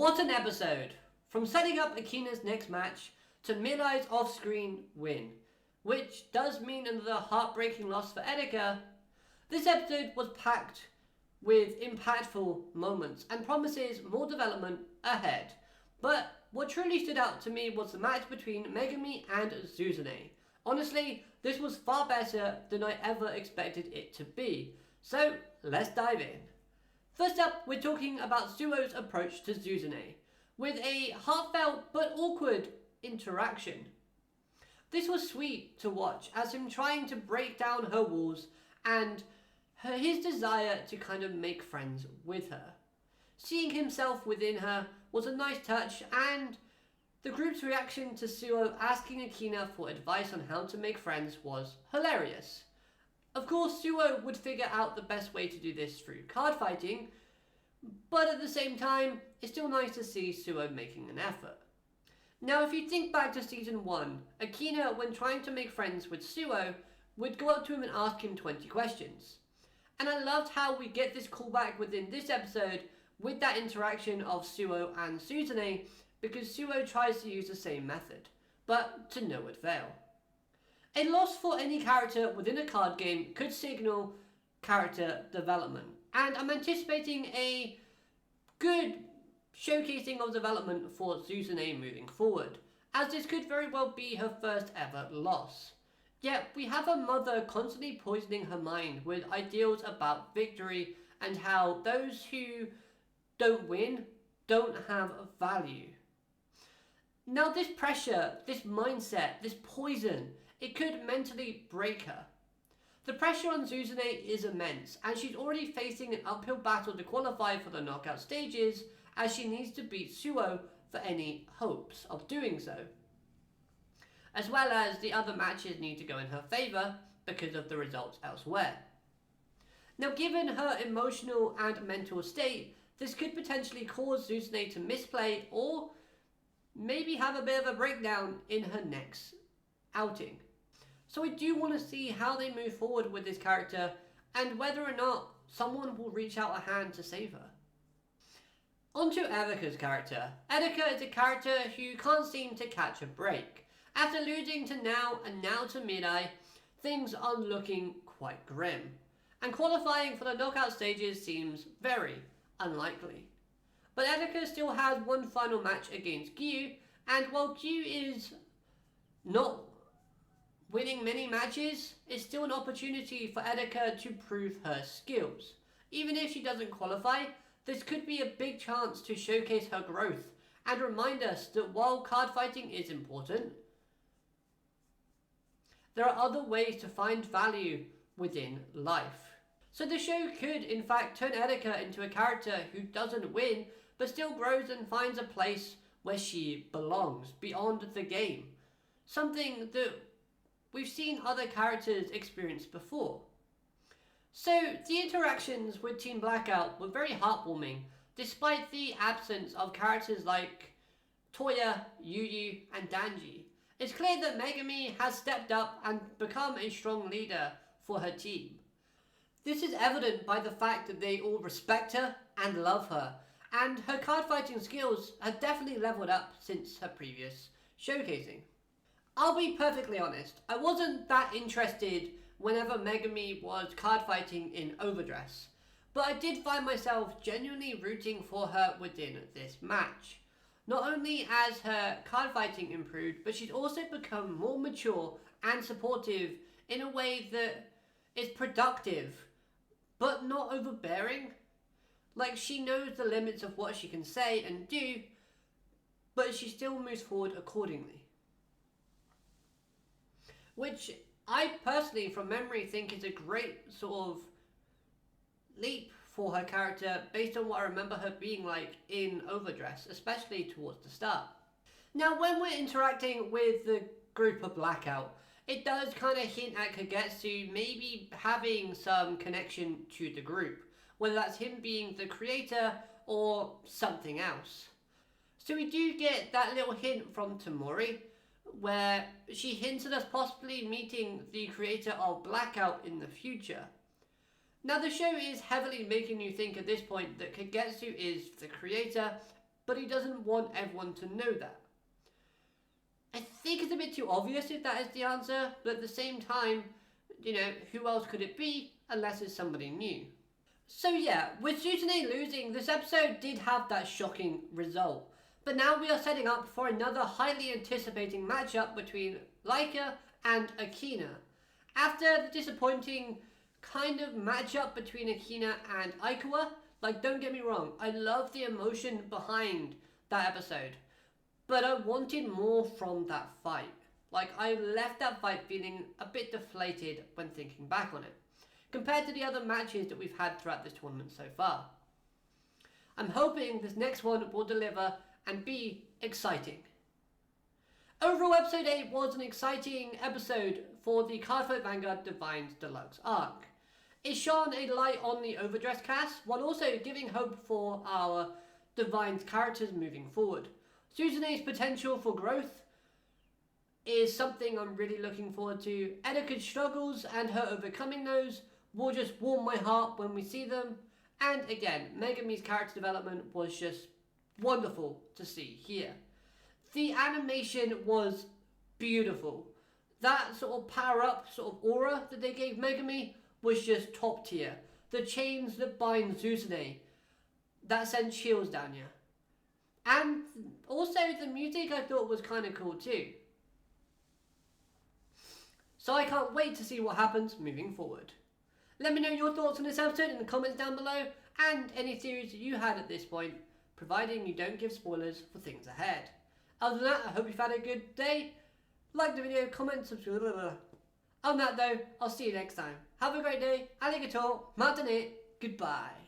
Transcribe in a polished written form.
what an episode! From setting up Akina's next match to Mirai's off-screen win, which does mean another heartbreaking loss for Edeka. This episode was packed with impactful moments and promises more development ahead. But what truly stood out to me was the match between Megumi and Suzune. Honestly, this was far better than I ever expected it to be. So let's dive in. First up, we're talking about Suo's approach to Suzune, with a heartfelt but awkward interaction. This was sweet to watch, as him trying to break down her walls and his desire to kind of make friends with her. Seeing himself within her was a nice touch, and the group's reaction to Suo asking Akina for advice on how to make friends was hilarious. Of course, Suo would figure out the best way to do this through card fighting, but at the same time, it's still nice to see Suo making an effort. Now, if you think back to Season 1, Akina, when trying to make friends with Suo, would go up to him and ask him 20 questions. And I loved how we get this callback within this episode with that interaction of Suo and Suzune, because Suo tries to use the same method, but to no avail. A loss for any character within a card game could signal character development, and I'm anticipating a good showcasing of development for Suzune moving forward, as this could very well be her first ever loss. Yet we have a mother constantly poisoning her mind with ideals about victory and how those who don't win don't have value. Now this pressure, this mindset, this poison, it could mentally break her. The pressure on Suzune is immense, and she's already facing an uphill battle to qualify for the knockout stages, as she needs to beat Suo for any hopes of doing so. As well as the other matches need to go in her favour because of the results elsewhere. Now, given her emotional and mental state, this could potentially cause Suzune to misplay or maybe have a bit of a breakdown in her next outing. So I do want to see how they move forward with this character and whether or not someone will reach out a hand to save her. On to Edeka's character. Edeka is a character who can't seem to catch a break. After losing to Now and now to Mirai, things are looking quite grim, and qualifying for the knockout stages seems very unlikely. But Edeka still has one final match against Gyu, and while Gyu is not winning many matches, it's still an opportunity for Edeka to prove her skills. Even if she doesn't qualify, this could be a big chance to showcase her growth and remind us that while card fighting is important, there are other ways to find value within life. So the show could in fact turn Edeka into a character who doesn't win, but still grows and finds a place where she belongs beyond the game. Something that we've seen other characters experience before. So the interactions with Team Blackout were very heartwarming, despite the absence of characters like Toya, Yuyu and Danji. It's clear that Megumi has stepped up and become a strong leader for her team. This is evident by the fact that they all respect her and love her, and her card fighting skills have definitely leveled up since her previous showcasing. I'll be perfectly honest, I wasn't that interested whenever Megumi was card fighting in Overdress, but I did find myself genuinely rooting for her within this match. Not only has her card fighting improved, but she's also become more mature and supportive in a way that is productive, but not overbearing. Like, she knows the limits of what she can say and do, but she still moves forward accordingly. Which I personally, from memory, think is a great sort of leap for her character based on what I remember her being like in Overdress, especially towards the start. Now, when we're interacting with the group of Blackout, it does kind of hint at Kagetsu maybe having some connection to the group, whether that's him being the creator or something else. So we do get that little hint from Tamori, where she hints at us possibly meeting the creator of Blackout in the future. Now the show is heavily making you think at this point that Kagetsu is the creator but he doesn't want everyone to know that. I think it's a bit too obvious if that is the answer, but at the same time, who else could it be unless it's somebody new? So yeah, with Suzune losing, this episode did have that shocking result. But now we are setting up for another highly anticipating matchup between Laika and Akina. After the disappointing kind of matchup between Akina and Aikawa, don't get me wrong, I love the emotion behind that episode. But I wanted more from that fight. I left that fight feeling a bit deflated when thinking back on it, compared to the other matches that we've had throughout this tournament so far. I'm hoping this next one will deliver and be exciting. Overall, episode 8 was an exciting episode for the Cardfight Vanguard Divinez Deluxe arc. It shone a light on the overdressed cast, while also giving hope for our Divinez characters moving forward. Suzune's potential for growth is something I'm really looking forward to. Etika's struggles and her overcoming those will just warm my heart when we see them. And again, Megumi's character development was just wonderful to see here. The animation was beautiful. That sort of power-up sort of aura that they gave Megumi was just top tier. The chains that bind Suzune, that sent chills down you. And also the music I thought was kind of cool too. So I can't wait to see what happens moving forward. Let me know your thoughts on this episode in the comments down below, and any theories that you had at this point, providing you don't give spoilers for things ahead. Other than that, I hope you've had a good day. Like the video, comment, subscribe. Other than that though, I'll see you next time. Have a great day. Arigato. Matane. Goodbye.